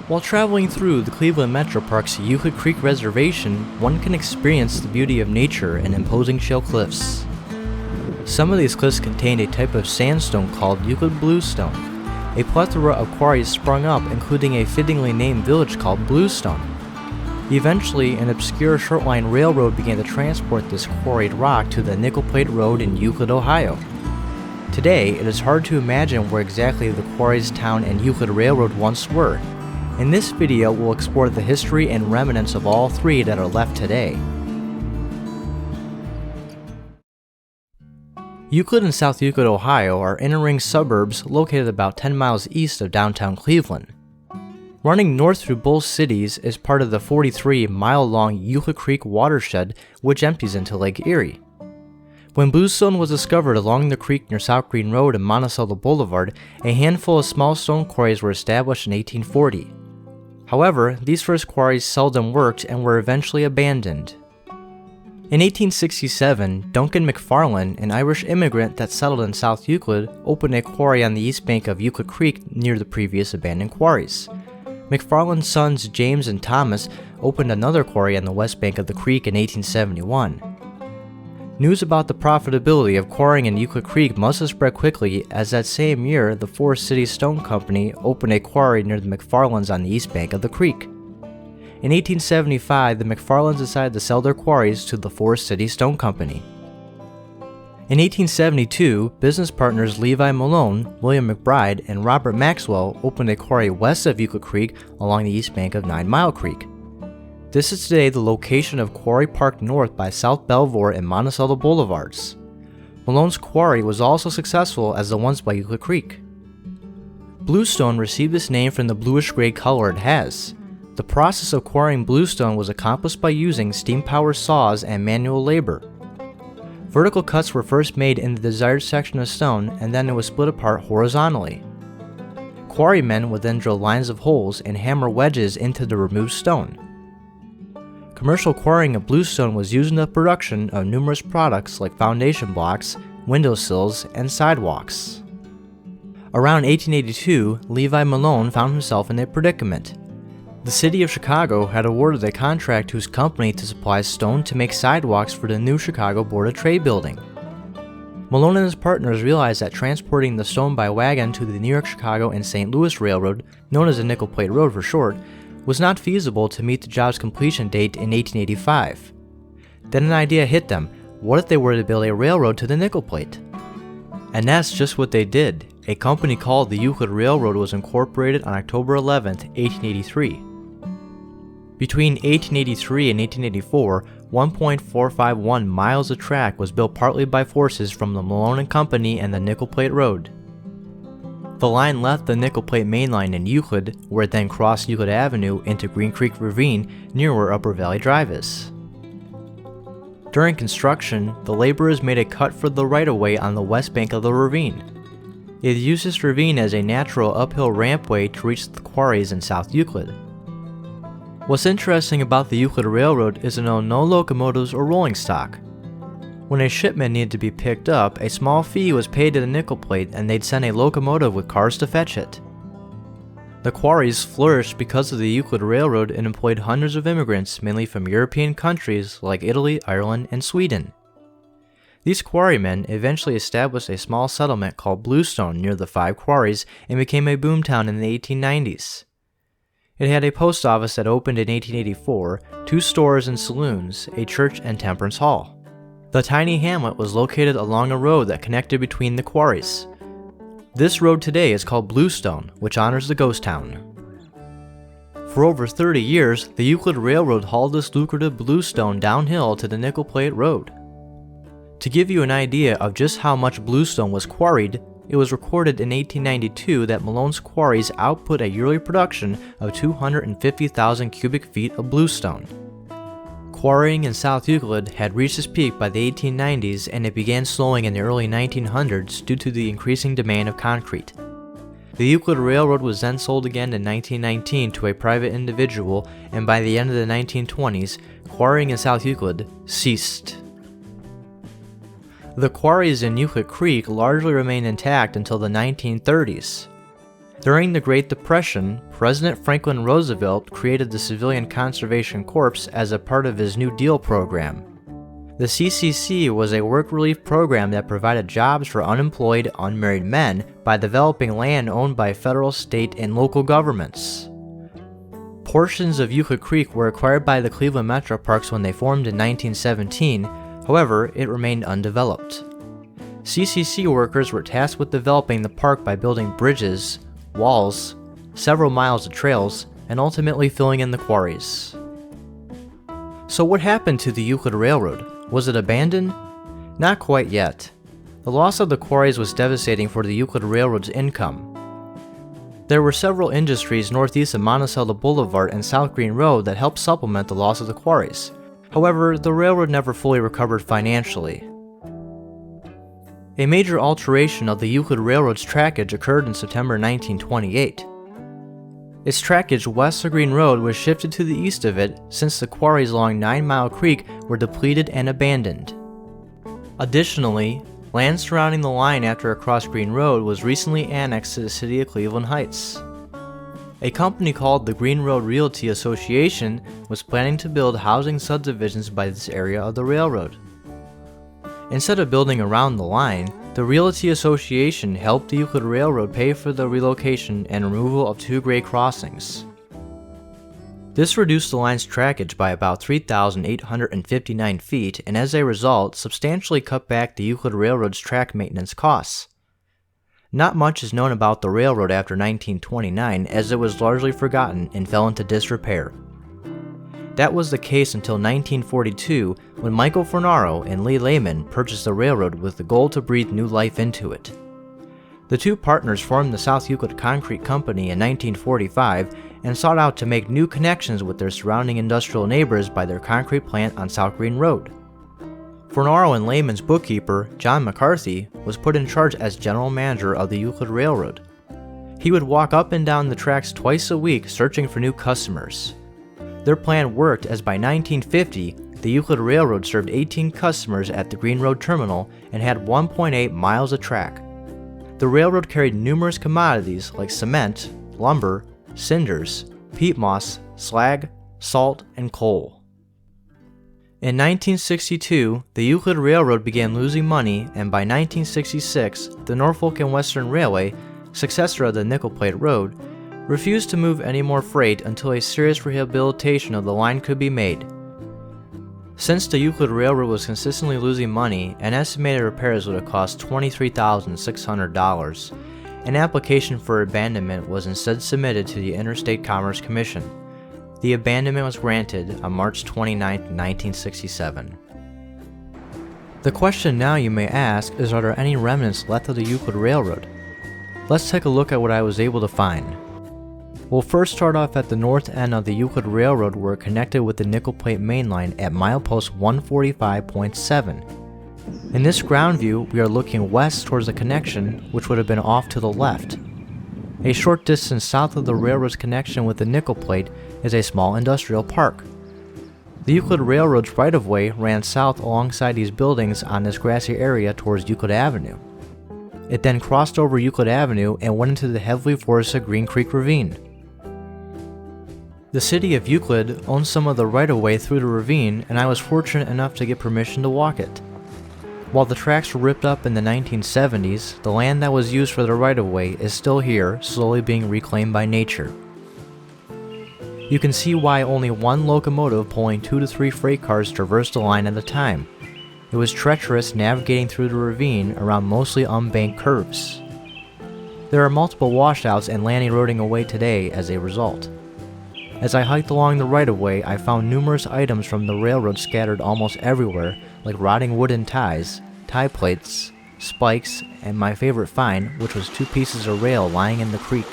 While traveling through the Cleveland Metro Park's Euclid Creek Reservation, one can experience the beauty of nature and imposing shale cliffs. Some of these cliffs contain a type of sandstone called Euclid Bluestone. A plethora of quarries sprung up, including a fittingly named village called Bluestone. Eventually, an obscure short-line railroad began to transport this quarried rock to the Nickel Plate Road in Euclid, Ohio. Today, it is hard to imagine where exactly the Quarries town and Euclid Railroad once were. In this video, we'll explore the history and remnants of all three that are left today. Euclid and South Euclid, Ohio are inner-ring suburbs located about 10 miles east of downtown Cleveland. Running north through both cities is part of the 43-mile-long Euclid Creek watershed, which empties into Lake Erie. When bluestone was discovered along the creek near South Green Road and Monticello Boulevard, a handful of small stone quarries were established in 1840. However, these first quarries seldom worked and were eventually abandoned. In 1867, Duncan McFarlane, an Irish immigrant that settled in South Euclid, opened a quarry on the east bank of Euclid Creek near the previous abandoned quarries. McFarlane's sons James and Thomas opened another quarry on the west bank of the creek in 1871. News about the profitability of quarrying in Euclid Creek must have spread quickly, as that same year the Forest City Stone Company opened a quarry near the McFarlanes on the east bank of the creek. In 1875, the McFarlanes decided to sell their quarries to the Forest City Stone Company. In 1872, business partners Levi Malone, William McBride, and Robert Maxwell opened a quarry west of Euclid Creek along the east bank of 9 Mile Creek. This is today the location of Quarry Park North by South Belvoir and Monticello Boulevards. Malone's quarry was also successful as the ones by Euclid Creek. Bluestone received its name from the bluish-gray color it has. The process of quarrying bluestone was accomplished by using steam-powered saws and manual labor. Vertical cuts were first made in the desired section of stone, and then it was split apart horizontally. Quarrymen would then drill lines of holes and hammer wedges into the removed stone. Commercial quarrying of bluestone was used in the production of numerous products like foundation blocks, windowsills, and sidewalks. Around 1882, Levi Malone found himself in a predicament. The city of Chicago had awarded a contract to his company to supply stone to make sidewalks for the new Chicago Board of Trade building. Malone and his partners realized that transporting the stone by wagon to the New York, Chicago, and St. Louis Railroad, known as the Nickel Plate Road for short, was not feasible to meet the job's completion date in 1885. Then an idea hit them: what if they were to build a railroad to the Nickel Plate? And that's just what they did. A company called the Euclid Railroad was incorporated on October 11, 1883. Between 1883 and 1884, 1.451 miles of track was built partly by forces from the Malone and Company and the Nickel Plate Road. The line left the Nickel Plate main line in Euclid, where it then crossed Euclid Avenue into Green Creek Ravine near where Upper Valley Drive is. During construction, the laborers made a cut for the right-of-way on the west bank of the ravine. It used this ravine as a natural uphill rampway to reach the quarries in South Euclid. What's interesting about the Euclid Railroad is to know no locomotives or rolling stock. When a shipment needed to be picked up, a small fee was paid to the Nickel Plate and they'd send a locomotive with cars to fetch it. The quarries flourished because of the Euclid Railroad and employed hundreds of immigrants, mainly from European countries like Italy, Ireland, and Sweden. These quarrymen eventually established a small settlement called Bluestone near the 5 quarries and became a boomtown in the 1890s. It had a post office that opened in 1884, 2 stores and saloons, a church, and temperance hall. The tiny hamlet was located along a road that connected between the quarries. This road today is called Bluestone, which honors the ghost town. For over 30 years, the Euclid Railroad hauled this lucrative bluestone downhill to the Nickel Plate Road. To give you an idea of just how much bluestone was quarried, it was recorded in 1892 that Malone's quarries output a yearly production of 250,000 cubic feet of bluestone. Quarrying in South Euclid had reached its peak by the 1890s, and it began slowing in the early 1900s due to the increasing demand of concrete. The Euclid Railroad was then sold again in 1919 to a private individual, and by the end of the 1920s, quarrying in South Euclid ceased. The quarries in Euclid Creek largely remained intact until the 1930s. During the Great Depression, President Franklin Roosevelt created the Civilian Conservation Corps as a part of his New Deal program. The CCC was a work relief program that provided jobs for unemployed, unmarried men by developing land owned by federal, state, and local governments. Portions of Euclid Creek were acquired by the Cleveland Metro Parks when they formed in 1917, however, it remained undeveloped. CCC workers were tasked with developing the park by building bridges, walls, several miles of trails, and ultimately filling in the quarries. So what happened to the Euclid Railroad? Was it abandoned? Not quite yet. The loss of the quarries was devastating for the Euclid Railroad's income. There were several industries northeast of Monticello Boulevard and South Green Road that helped supplement the loss of the quarries. However, the railroad never fully recovered financially. A major alteration of the Euclid Railroad's trackage occurred in September 1928. Its trackage west of Green Road was shifted to the east of it since the quarries along 9 Mile Creek were depleted and abandoned. Additionally, land surrounding the line after it crossed Green Road was recently annexed to the city of Cleveland Heights. A company called the Green Road Realty Association was planning to build housing subdivisions by this area of the railroad. Instead of building around the line, the Realty Association helped the Euclid Railroad pay for the relocation and removal of 2 grade crossings. This reduced the line's trackage by about 3,859 feet and as a result substantially cut back the Euclid Railroad's track maintenance costs. Not much is known about the railroad after 1929 as it was largely forgotten and fell into disrepair. That was the case until 1942 when Michael Fornaro and Lee Lehman purchased the railroad with the goal to breathe new life into it. The two partners formed the South Euclid Concrete Company in 1945 and sought out to make new connections with their surrounding industrial neighbors by their concrete plant on South Green Road. Fornaro and Lehman's bookkeeper, John McCarthy, was put in charge as general manager of the Euclid Railroad. He would walk up and down the tracks twice a week searching for new customers. Their plan worked as by 1950, the Euclid Railroad served 18 customers at the Green Road Terminal and had 1.8 miles of track. The railroad carried numerous commodities like cement, lumber, cinders, peat moss, slag, salt, and coal. In 1962, the Euclid Railroad began losing money, and by 1966, the Norfolk and Western Railway, successor of the Nickel Plate Road, refused to move any more freight until a serious rehabilitation of the line could be made. Since the Euclid Railroad was consistently losing money, and estimated repairs would have cost $23,600, an application for abandonment was instead submitted to the Interstate Commerce Commission. The abandonment was granted on March 29, 1967. The question now you may ask is, are there any remnants left of the Euclid Railroad? Let's take a look at what I was able to find. We'll first start off at the north end of the Euclid Railroad where it connected with the Nickel Plate Main Line at milepost 145.7. In this ground view, we are looking west towards the connection, which would have been off to the left. A short distance south of the railroad's connection with the Nickel Plate is a small industrial park. The Euclid Railroad's right-of-way ran south alongside these buildings on this grassy area towards Euclid Avenue. It then crossed over Euclid Avenue and went into the heavily forested Green Creek Ravine. The city of Euclid owns some of the right-of-way through the ravine, and I was fortunate enough to get permission to walk it. While the tracks were ripped up in the 1970s, the land that was used for the right-of-way is still here, slowly being reclaimed by nature. You can see why only one locomotive pulling 2 to 3 freight cars traversed the line at a time. It was treacherous navigating through the ravine around mostly unbanked curves. There are multiple washouts and land eroding away today as a result. As I hiked along the right-of-way, I found numerous items from the railroad scattered almost everywhere, like rotting wooden ties, tie plates, spikes, and my favorite find, which was 2 pieces of rail lying in the creek.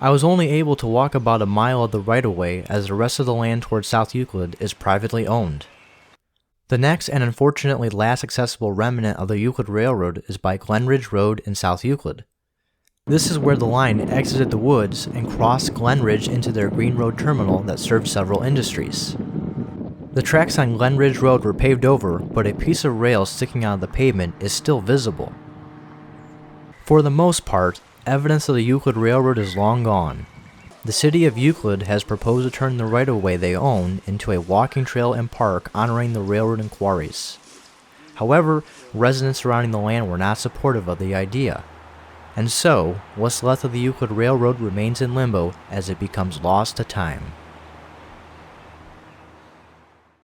I was only able to walk about a mile of the right-of-way as the rest of the land towards South Euclid is privately owned. The next and unfortunately last accessible remnant of the Euclid Railroad is by Glen Ridge Road in South Euclid. This is where the line exited the woods and crossed Glen Ridge into their Green Road terminal that served several industries. The tracks on Glen Ridge Road were paved over, but a piece of rail sticking out of the pavement is still visible. For the most part, evidence of the Euclid Railroad is long gone. The city of Euclid has proposed to turn the right-of-way they own into a walking trail and park honoring the railroad and quarries. However, residents surrounding the land were not supportive of the idea, and so what's left of the Euclid Railroad remains in limbo as it becomes lost to time.